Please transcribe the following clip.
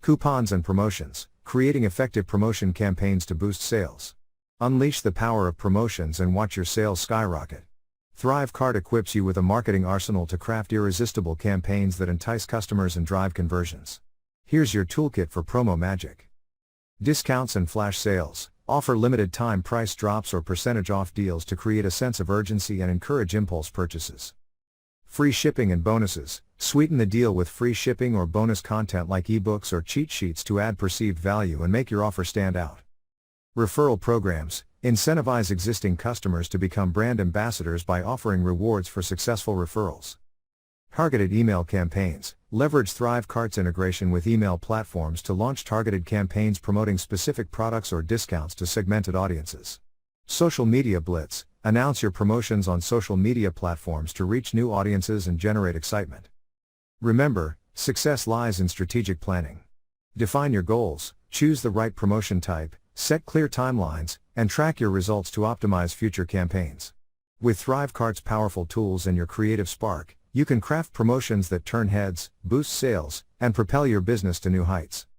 Coupons and promotions, creating effective promotion campaigns to boost sales. Unleash the power of promotions and watch your sales skyrocket. ThriveCart equips you with a marketing arsenal to craft irresistible campaigns that entice customers and drive conversions. Here's your toolkit for promo magic. Discounts and flash sales. Offer limited time price drops or percentage off deals to create a sense of urgency and encourage impulse purchases. Free shipping and bonuses. Sweeten the deal with free shipping or bonus content like ebooks or cheat sheets to add perceived value and make your offer stand out. Referral programs. Incentivize existing customers to become brand ambassadors by offering rewards for successful referrals. Targeted email campaigns. Leverage ThriveCart's integration with email platforms to launch targeted campaigns promoting specific products or discounts to segmented audiences. Social media blitz. Announce your promotions on social media platforms to reach new audiences and generate excitement. Remember, success lies in strategic planning. Define your goals, choose the right promotion type, set clear timelines, and track your results to optimize future campaigns. With ThriveCart's powerful tools and your creative spark, you can craft promotions that turn heads, boost sales, and propel your business to new heights.